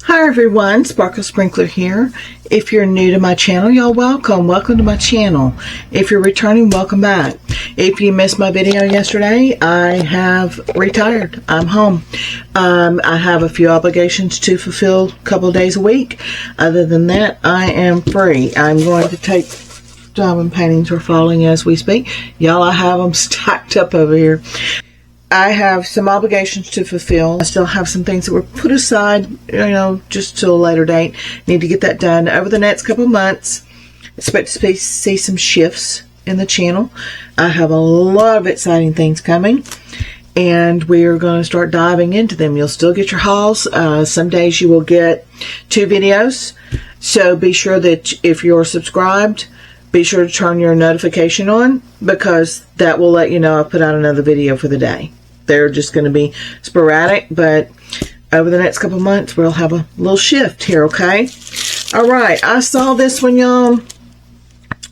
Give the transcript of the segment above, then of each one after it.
Hi everyone, Sparkle Sprinkler here. If you're new to my channel, y'all welcome to my channel. If you're returning, welcome back. If you missed my video yesterday, I have retired. I'm home. I have a few obligations to fulfill a couple of days a week. Other than that, I am free. I'm going to take diamond paintings are falling as we speak. Y'all, I have them stacked up over here. I have some obligations to fulfill. I still have some things that were put aside, just till a later date. Need to get that done over the next couple of months. Expect to see some shifts in the channel. I have a lot of exciting things coming, and we are going to start diving into them. You'll still get your hauls. Some days you will get 2 videos. So be sure that if you're subscribed, be sure to turn your notification on, because that will let you know I put out another video for the day. They're just going to be sporadic, but over the next couple months, we'll have a little shift here, okay? All right, I saw this one, y'all,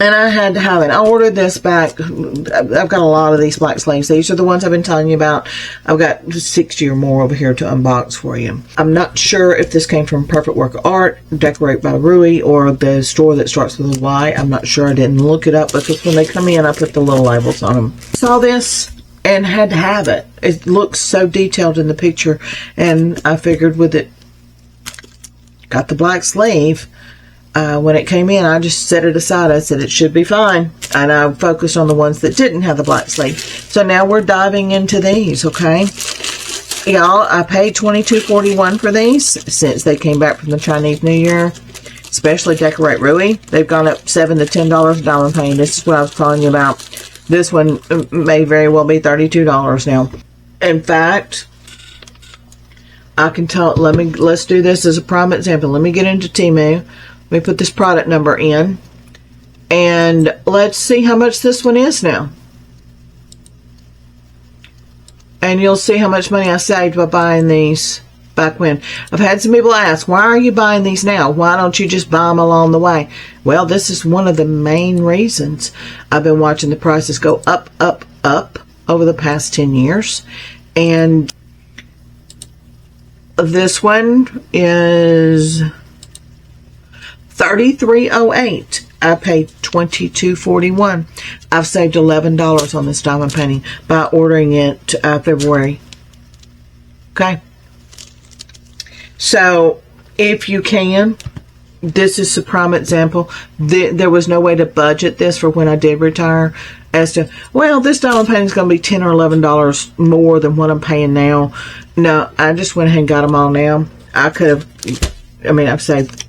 and I had to have it. I ordered this back. I've got a lot of these black slaves. These are the ones I've been telling you about. I've got 60 or more over here to unbox for you. I'm not sure if this came from Perfect Work of Art, Decorate by Rui, or the store that starts with a Y. I'm not sure. I didn't look it up, because when they come in, I put the little labels on them. Saw this and had to have it. It looks so detailed in the picture, and I figured with it, got the black sleeve. When it came in, I just set it aside. I said it should be fine, and I focused on the ones that didn't have the black sleeve. So now we're diving into these, okay? Y'all, I paid $22.41 for these since they came back from the Chinese New Year, especially Decorate Rui. They've gone up $7 to $10 a diamond painting. This is what I was telling you about. This one may very well be $32 now. In fact, I can tell. Let's do this as a prime example. Let me get into Temu. Let me put this product number in, and let's see how much this one is now. And you'll see how much money I saved by buying these back when. I've had some people ask, why are you buying these now? Why don't you just buy them along the way? Well, this is one of the main reasons. I've been watching the prices go up, up, up over the past 10 years. And this one is $33.08. I paid $22.41. I've saved $11 on this diamond painting by ordering it February. Okay. So, if you can, this is a prime example. There was no way to budget this for when I did retire, as to, well, this diamond painting is going to be $10 or $11 more than what I'm paying now. No, I just went ahead and got them all now. I could have, I've saved,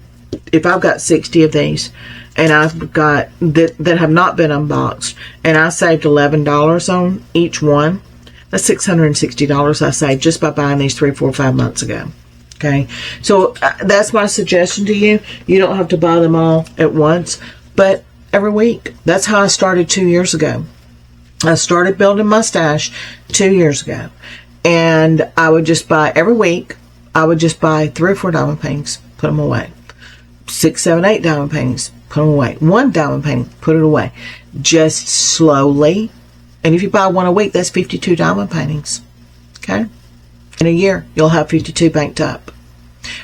if I've got 60 of these, and I've got that have not been unboxed, and I saved $11 on each one, that's $660 I saved just by buying these 3, 4, 5 months ago. Okay, so that's my suggestion to you. You don't have to buy them all at once, but every week. That's how I started 2 years ago. I started building my stash 2 years ago, and I would just buy every week. I would just buy 3 or 4 diamond paintings, put them away. 6, 7, 8 diamond paintings, put them away. 1 diamond painting, put it away. Just slowly. And if you buy 1 a week, that's 52 diamond paintings. Okay? In a year, you'll have 52 banked up.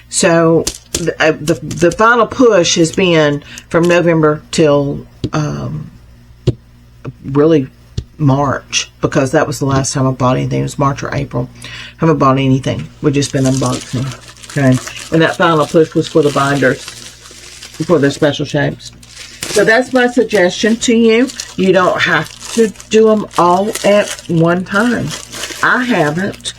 So the final push has been from November till really March, because that was the last time I bought anything. It was March or April. I haven't bought anything. We've just been unboxing. Okay, and that final push was for the binders, for the special shapes. So that's my suggestion to you. You don't have to do them all at one time. I haven't.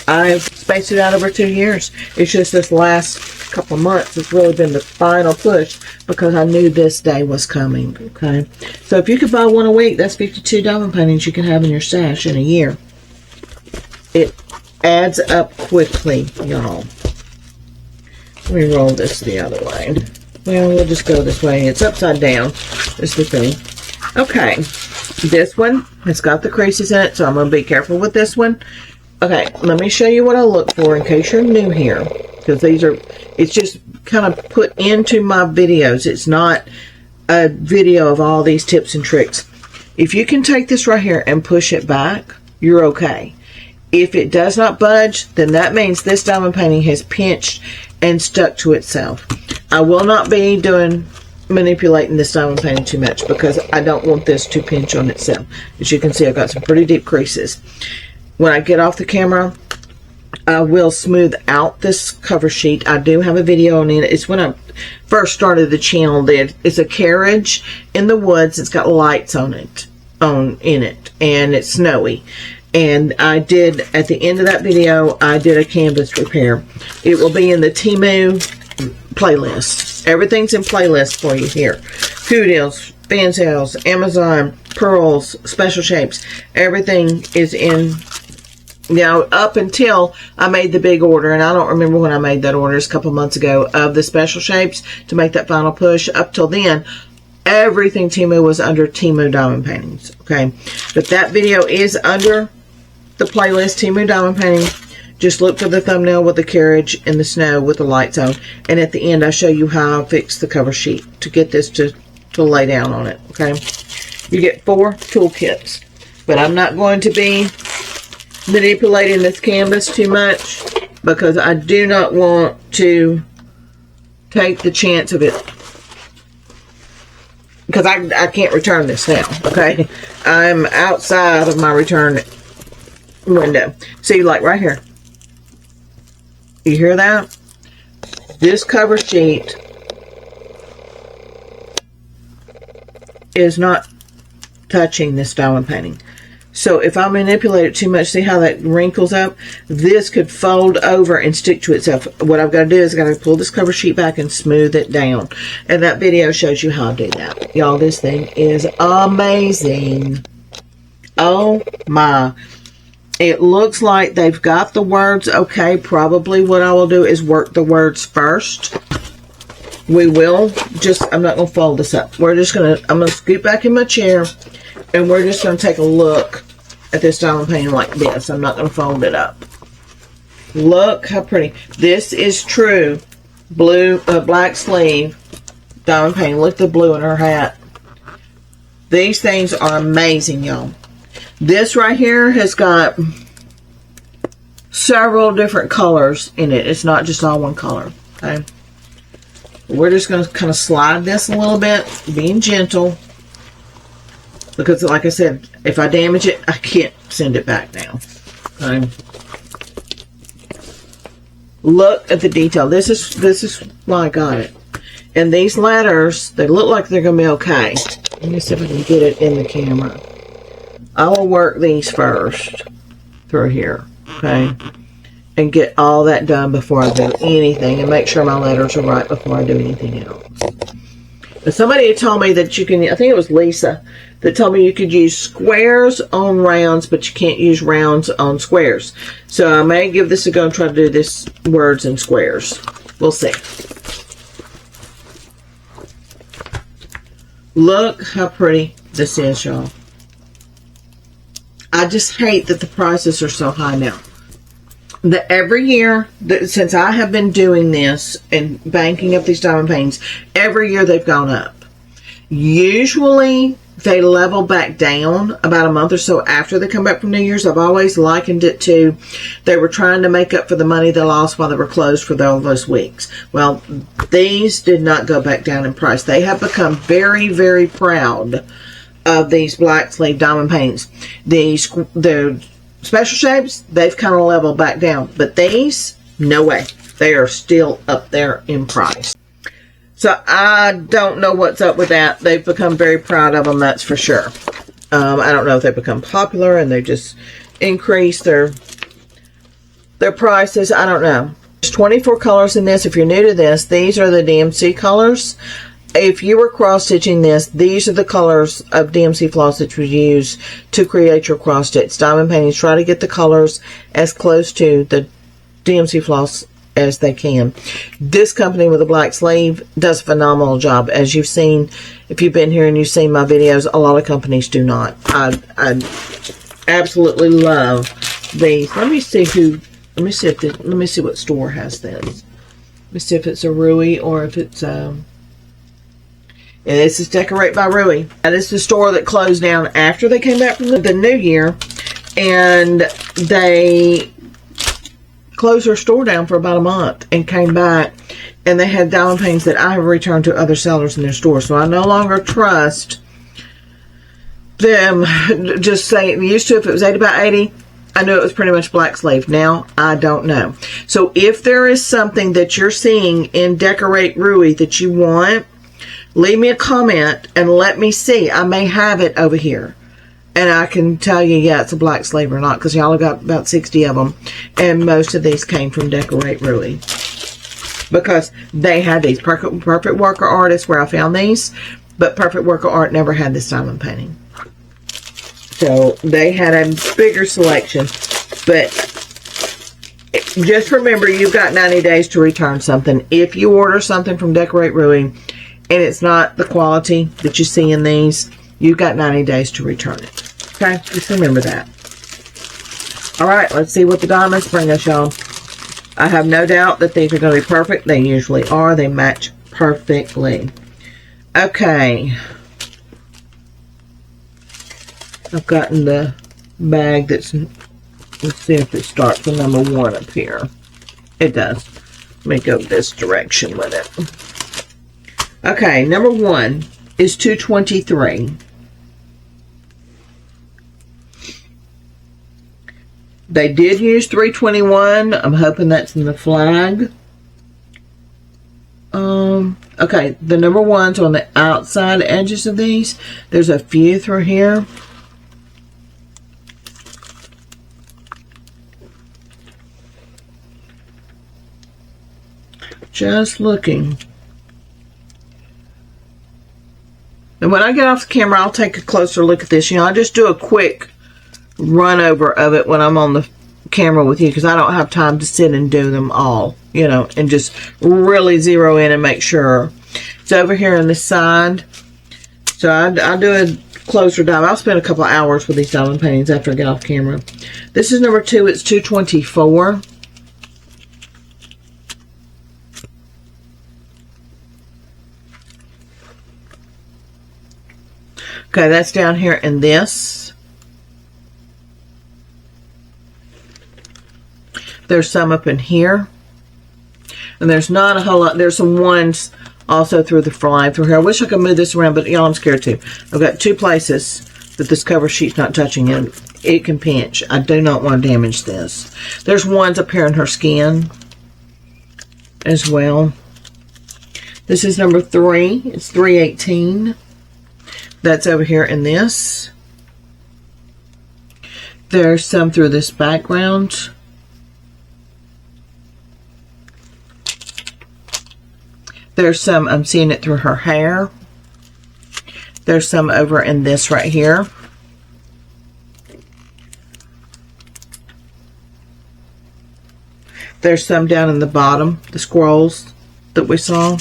I've spaced it out over 2 years. It's just this last couple months has really been the final push, because I knew this day was coming. Okay, so if you could buy 1 a week, that's 52 diamond paintings you can have in your stash in a year. It adds up quickly, y'all. Let me roll this the other way. Well, we'll just go this way. It's upside down. Is the thing. Okay, this one has got the creases in it, so I'm going to be careful with this one. Okay, let me show you what I look for in case you're new here, because it's just kind of put into my videos. It's not a video of all these tips and tricks. If you can take this right here and push it back, you're okay. If it does not budge, then that means this diamond painting has pinched and stuck to itself. I will not be manipulating this diamond painting too much because I don't want this to pinch on itself. As you can see, I've got some pretty deep creases. When I get off the camera, I will smooth out this cover sheet. I do have a video on it. It's when I first started the channel. It's a carriage in the woods. It's got lights in it, and it's snowy. And I did, at the end of that video, I did a canvas repair. It will be in the Temu playlist. Everything's in playlist for you here. Coup deals, fan sales, Amazon, pearls, special shapes. Everything is in. Now, up until I made the big order, and I don't remember when I made that order, it's a couple months ago, of the special shapes to make that final push. Up till then, everything Temu was under Temu Diamond Paintings, okay? But that video is under the playlist, Temu Diamond Painting. Just look for the thumbnail with the carriage in the snow with the lights on. And at the end, I show you how I fix the cover sheet to get this to lay down on it, okay? You get 4 toolkits. But I'm not going to be manipulating this canvas too much because I do not want to take the chance of it, because I can't return this now, okay? I'm outside of my return window. See, like right here, you hear that? This cover sheet is not touching this diamond painting. So if I manipulate it too much, see how that wrinkles up? This could fold over and stick to itself. What I've got to do is I've got to pull this cover sheet back and smooth it down. And that video shows you how to do that. Y'all, this thing is amazing. Oh my. It looks like they've got the words okay. Probably what I will do is work the words first. We will just, I'm not going to fold this up. I'm going to scoot back in my chair. And we're just going to take a look at this diamond painting like this. I'm not going to fold it up. Look how pretty. This is true black sleeve diamond painting. Look at the blue in her hat. These things are amazing, y'all. This right here has got several different colors in it. It's not just all one color. Okay. We're just going to kind of slide this a little bit, being gentle. Because, like I said, if I damage it, I can't send it back now. Okay. Look at the detail. This is why I got it. And these letters, they look like they're going to be okay. Let me see if I can get it in the camera. I will work these first through here. Okay. And get all that done before I do anything. And make sure my letters are right before I do anything else. But somebody had told me that you can, I think it was Lisa, that told me you could use squares on rounds, but you can't use rounds on squares. So I may give this a go and try to do this words in squares. We'll see. Look how pretty this is, y'all. I just hate that the prices are so high now. Every year, since I have been doing this and banking up these diamond paintings, every year they've gone up. Usually, they level back down about a month or so after they come back from New Year's. I've always likened it to they were trying to make up for the money they lost while they were closed for all those weeks. Well, these did not go back down in price. They have become very, very proud of these black sleeve diamond paintings. The special shapes, they've kind of leveled back down. But these, no way. They are still up there in price. So I don't know what's up with that. They've become very proud of them, that's for sure. I don't know if they've become popular and they've just increased their prices. I don't know. There's 24 colors in this. If you're new to this, these are the DMC colors. If you were cross-stitching this, these are the colors of DMC floss that you use to create your cross-stitch. Diamond paintings try to get the colors as close to the DMC floss as they can. This company with the black sleeve does a phenomenal job. As you've seen, if you've been here and you've seen my videos, a lot of companies do not. I absolutely love these. Let me see what store has this. Let me see if it's a Rui or if it's and this is Decorate by Rui. That is the store that closed down after they came back from the new year. And they closed their store down for about a month and came back, and they had diamond paintings that I have returned to other sellers in their store. So I no longer trust them. Just saying, used to, if it was 80 by 80, I knew it was pretty much black slave. Now I don't know. So if there is something that you're seeing in Decorate Rui that you want, leave me a comment and let me see. I may have it over here, and I can tell you, yeah, it's a black slave or not, because y'all have got about 60 of them, and most of these came from Decorate Rui, because they had these. Perfect Worker Artists, where I found these, but Perfect Worker Art never had this diamond painting. So they had a bigger selection, but just remember, you've got 90 days to return something. If you order something from Decorate Rui and it's not the quality that you see in these, you've got 90 days to return it. Okay, just remember that. All right, let's see what the diamonds bring us, y'all. I have no doubt that these are going to be perfect. They usually are. They match perfectly. Okay. I've gotten the bag that's, let's see if it starts with number 1 up here. It does. Let me go this direction with it. Okay, number 1 is 223. They did use 321. I'm hoping that's in the flag. Okay, the number 1's on the outside edges of these. There's a few through here. Just looking. And when I get off the camera, I'll take a closer look at this. You know, I just do a quick run over of it when I'm on the camera with you, because I don't have time to sit and do them all, you know, and just really zero in and make sure. It's over here on this side. So I do a closer dive. I'll spend a couple of hours with these diamond paintings after I get off camera. This is number 2. It's 224. Okay, that's down here in this. There's some up in here. And there's not a whole lot. There's some ones also through the fly through here. I wish I could move this around, but y'all, I'm scared to. I've got 2 places that this cover sheet's not touching, and it can pinch. I do not want to damage this. There's ones up here in her skin as well. This is number 3. It's 318. That's over here in this. There's some through this background. There's some, I'm seeing it through her hair. There's some over in this right here. There's some down in the bottom, the scrolls that we saw.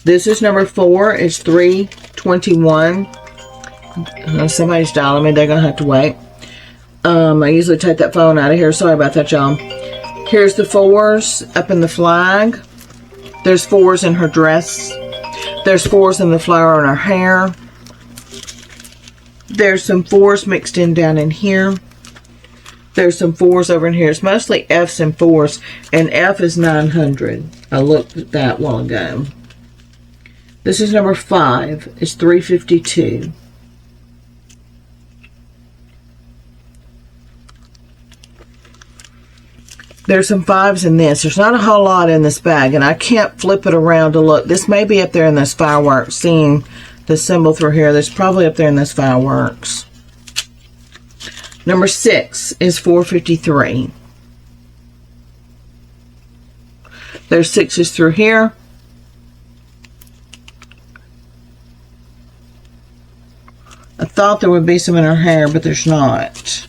This is number 4. It's 321. Somebody's dialing me. They're going to have to wait. I usually take that phone out of here. Sorry about that, y'all. Here's the 4s up in the flag. There's 4s in her dress. There's 4s in the flower in her hair. There's some 4s mixed in down in here. There's some 4s over in here. It's mostly F's and 4s. And F is 900. I looked at that a while ago. This is number 5. It's 352. There's some 5s in this. There's not a whole lot in this bag, and I can't flip it around to look. This may be up there in this fireworks. Seeing the symbol through here, there's probably up there in this fireworks. Number 6 is 453. There's 6s through here. I thought there would be some in her hair, but there's not.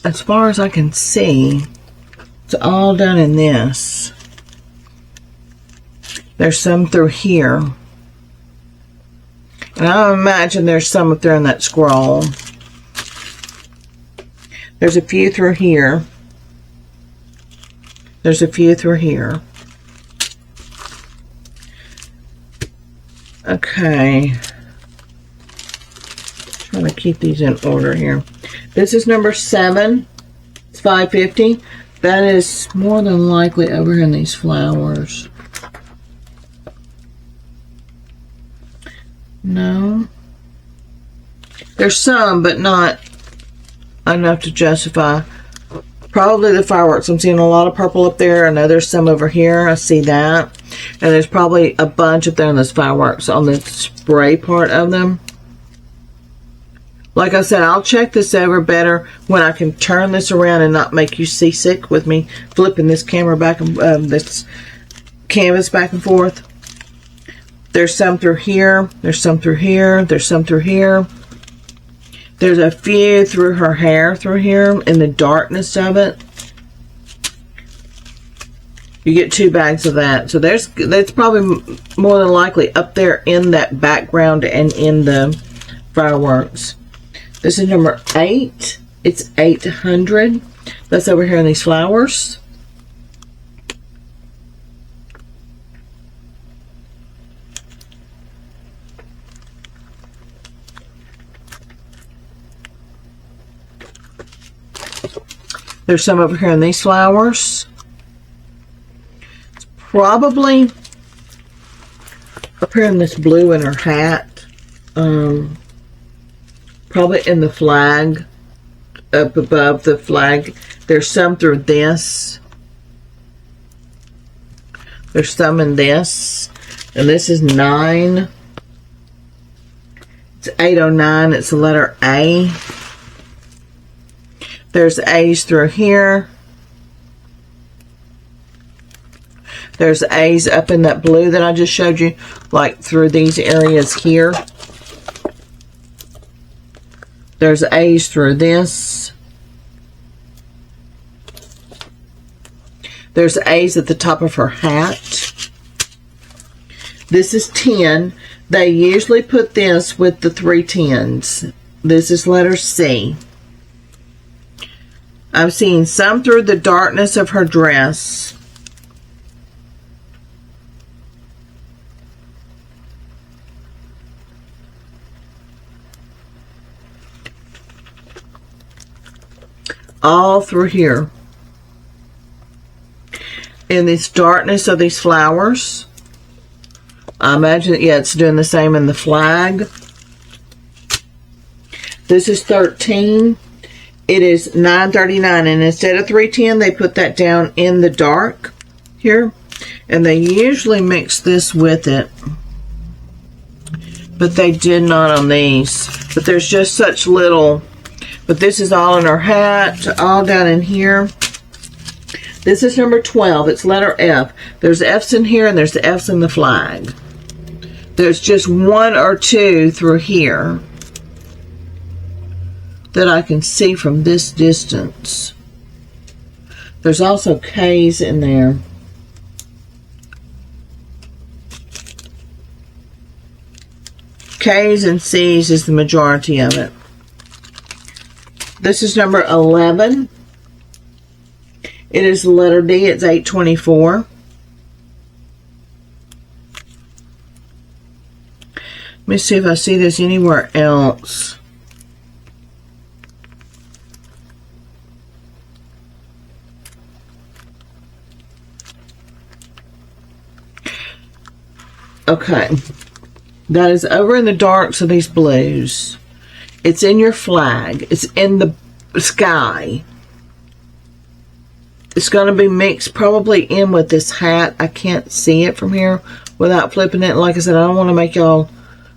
As far as I can see, it's all done in this. There's some through here. And I imagine there's some up there in that scroll. There's a few through here. There's a few through here. Okay. Trying to keep these in order here. This is number 7. It's $5.50. That is more than likely over here in these flowers. No. There's some, but not enough to justify. Probably the fireworks. I'm seeing a lot of purple up there. I know there's some over here. I see that. And there's probably a bunch up there in those fireworks on the spray part of them. Like I said, I'll check this over better when I can turn this around and not make you seasick with me flipping this camera back and this canvas back and forth. There's some through here. There's some through here. There's some through here. There's a few through her hair through here in the darkness of it. You get 2 bags of that. So that's probably more than likely up there in that background and in the fireworks. This is number 8. It's $800. That's over here in these flowers. There's some over here in these flowers. It's probably up here in this blue in her hat. Probably in the flag, up above the flag. There's some through this. There's some in this. And this is 9. It's $8.09. It's the letter A. There's A's through here. There's A's up in that blue that I just showed you, like through these areas here. There's A's through this. There's A's at the top of her hat. This is 10. They usually put this with the 3 10s. This is letter C. I'm seeing some through the darkness of her dress. All through here. In this darkness of these flowers. I imagine, yeah, it's doing the same in the flag. This is 13. It is $9.39, and instead of 310, they put that down in the dark here, and they usually mix this with it, but they did not on these. But there's just such little. But this is all in her hat, all down in here. This is number 12. It's letter F. There's F's in here, and there's the F's in the flag. There's just 1 or 2 through here that I can see from this distance. There's also K's in there. K's and C's is the majority of it. This is number 11. It is the letter D. It's $8.24. Let me see if I see this anywhere else. Okay, that is over in the darks of these blues. It's in your flag. It's in the sky. It's going to be mixed probably in with this hat. I can't see it from here without flipping it. Like I said, I don't want to make y'all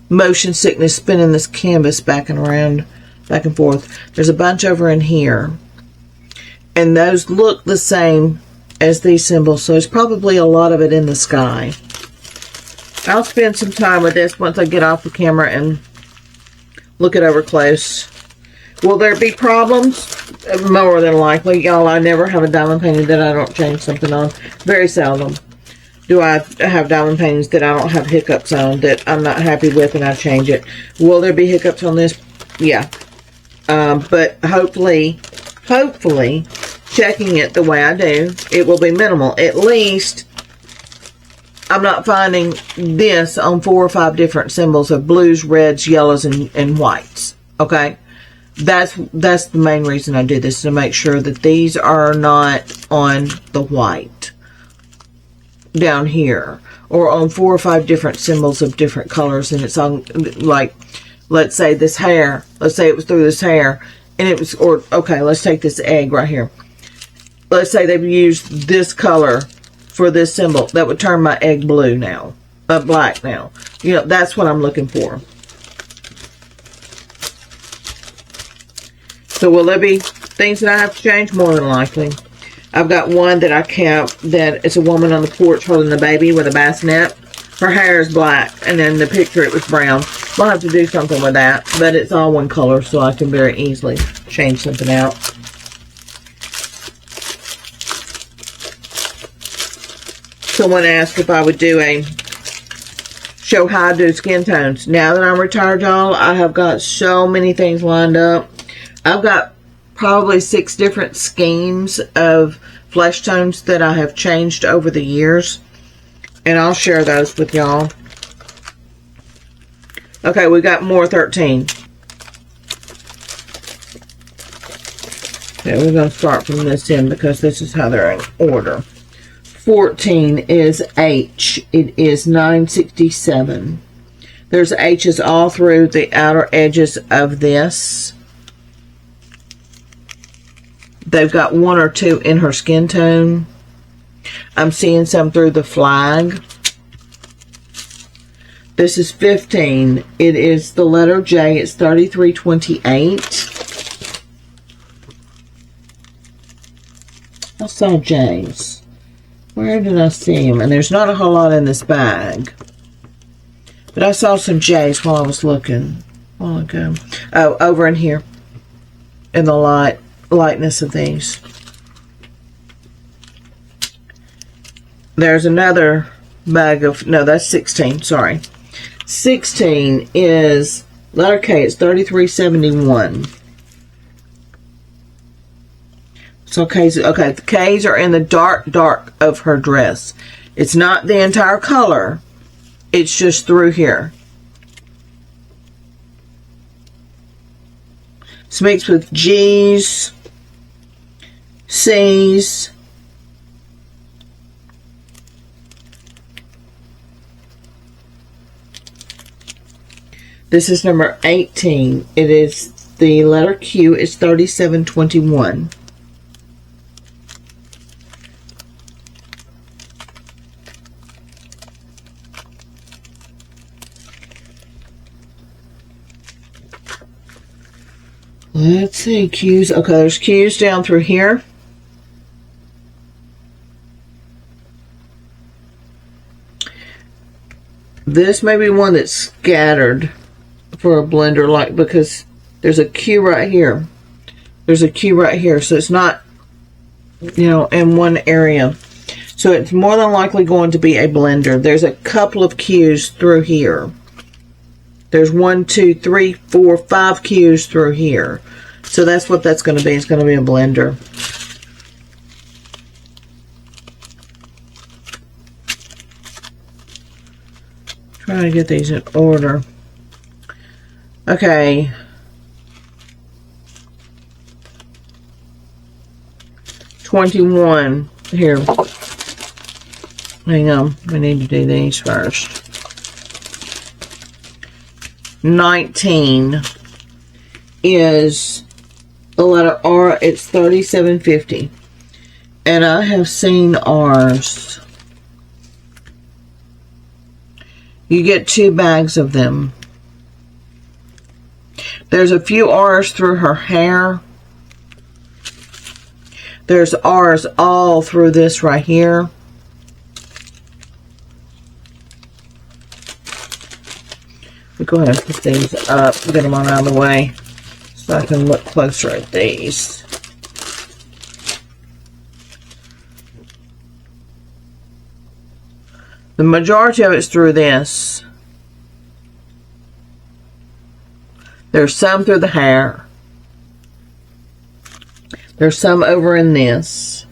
motion sickness spinning this canvas back and around, back and forth. There's a bunch over in here. And those look the same as these symbols. So there's probably a lot of it in the sky. I'll spend some time with this once I get off the camera and look it over close. Will there be problems? More than likely. Y'all, I never have a diamond painting that I don't change something on. Very seldom do I have diamond paintings that I don't have hiccups on, that I'm not happy with and I change it. Will there be hiccups on this? Yeah. But hopefully, checking it the way I do, it will be minimal. At least I'm not finding this on 4 or 5 different symbols of blues, reds, yellows, and whites. Okay? That's the main reason I do this, to make sure that these are not on the white down here, or on 4 or 5 different symbols of different colors, and it's on, like, let's say this hair, let's say it was through this hair, and it was, or, okay, let's take this egg right here. Let's say they've used this color for this symbol. That would turn my egg blue now, black now. You know, that's what I'm looking for. So will there be things that I have to change? More than likely. I've got one that I kept that it's a woman on the porch holding a baby with a bassinet. Her hair is black, and then the picture it was brown. I'll have to do something with that, but it's all one color, so I can very easily change something out. Someone asked if I would do a show how I do skin tones. Now that I'm retired, y'all, I have got so many things lined up. I've got probably 6 different schemes of flesh tones that I have changed over the years. And I'll share those with y'all. Okay, we got more 13. Okay, we're going to start from this end because this is how they're in order. 14 is H. It is 967. There's H's all through the outer edges of this. They've got 1 or 2 in her skin tone. I'm seeing some through the flag. This is 15. It is the letter J. It's 3328. I saw J's. Where did I see them? And there's not a whole lot in this bag. But I saw some J's while I was looking a while ago. Oh, over in here. In the lightness of these. There's another bag of, no, that's 16, sorry. 16 is letter K, it's 3371. So K's, okay, the K's are in the dark of her dress. It's not the entire color, it's just through here. It's mixed with G's, C's, this is number 18. It is the letter Q. It's 3721. Let's see, Q's. Okay, there's Q's down through here. This may be one that's scattered for a blender, like, because there's a Q right here. There's a Q right here, so it's not, you know, in one area. So it's more than likely going to be a blender. There's a couple of Q's through here. There's 1, 2, 3, 4, 5 Q's through here. So that's what that's going to be. It's going to be a blender. Trying to get these in order. Okay. $21. Here. Hang on. We need to do these first. 19 is the letter R. It's 3750. And I have seen R's. You get 2 bags of them. There's a few R's through her hair. There's R's all through this right here. We go ahead and put these up, get them on out of the way so I can look closer at these. The majority of it's through this. There's some through the hair. There's some over in this.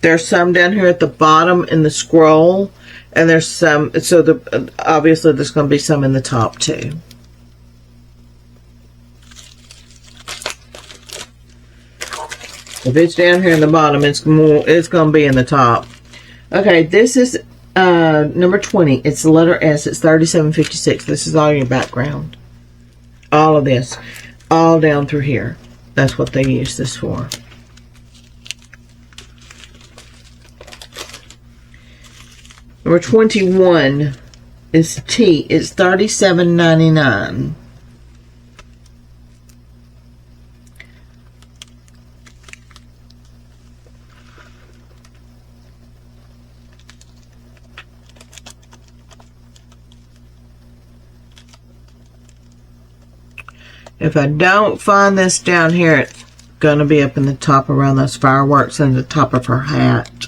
There's some down here at the bottom in the scroll. And there's some, so obviously there's going to be some in the top too. If it's down here in the bottom, it's going to be in the top. Okay, this is number 20. It's the letter S. It's 37.56. This is all your background. All of this. All down through here. That's what they use this for. Number 21 is T. It's $37.99. If I don't find this down here, it's going to be up in the top around those fireworks and the top of her hat.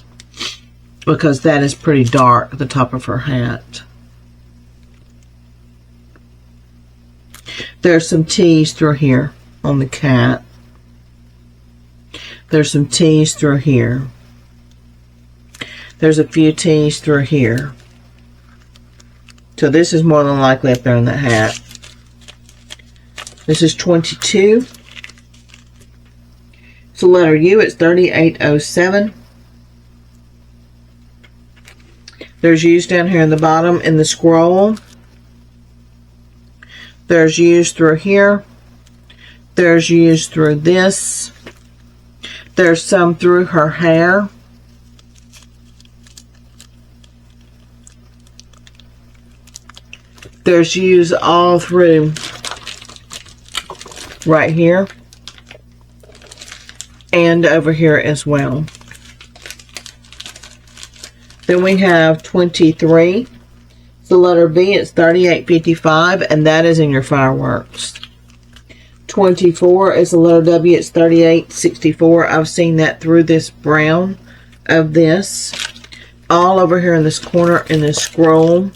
Because that is pretty dark, the top of her hat. There's some T's through here on the cat. There's some T's through here. There's a few T's through here. So this is more than likely up there in the hat. This is 22. It's the letter U. It's 3807. There's U's down here in the bottom in the scroll. There's U's through here. There's U's through this. There's some through her hair. There's U's all through right here and over here as well. Then we have 23. It's the letter B. It's 38.55, and that is in your fireworks. 24 is the letter W. It's 38.64. I've seen that through this brown of this. All over here in this corner in this scroll.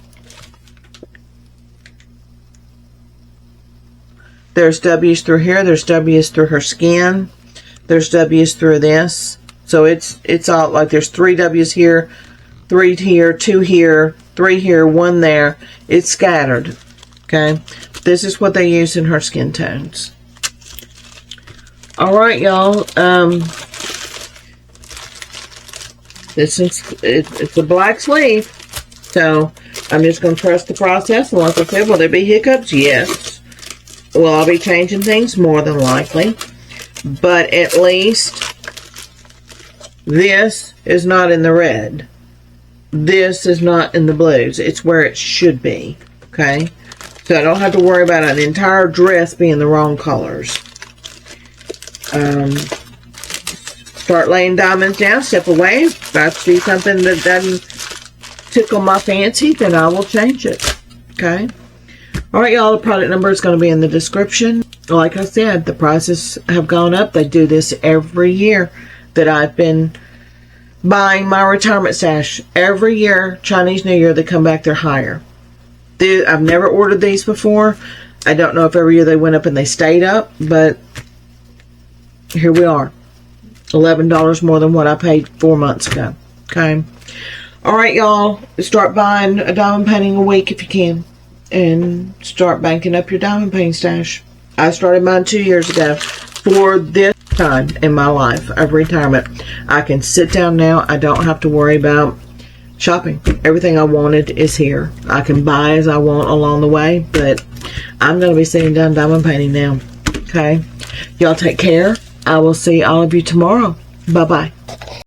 There's W's through here. There's W's through her skin. There's W's through this. So it's all like there's 3 W's here, 3 here, 2 here, 3 here, 1 there. It's scattered. Okay. This is what they use in her skin tones. Alright, y'all. It's a black sleeve. So I'm just going to trust the process. And like I said, will there be hiccups? Yes. Will I be changing things? More than likely. But at least this is not in the red. This is not in the blues. It's where it should be. Okay? So I don't have to worry about an entire dress being the wrong colors. Start laying diamonds down. Step away. If I see something that doesn't tickle my fancy, then I will change it. Okay? Alright, y'all, the product number is going to be in the description. Like I said, the prices have gone up. They do this every year that I've been buying my retirement stash. Every year, Chinese New Year, they come back, they're higher. I've never ordered these before. I don't know if every year they went up and they stayed up, but here we are. $11 more than what I paid 4 months ago. Okay? Alright, y'all, start buying a diamond painting a week if you can. And start banking up your diamond painting stash. I started mine 2 years ago for this time in my life of retirement. I can sit down now. I don't have to worry about shopping. Everything I wanted is here. I can buy as I want along the way, but I'm going to be sitting down diamond painting now. Okay? Y'all take care. I will see all of you tomorrow. Bye-bye.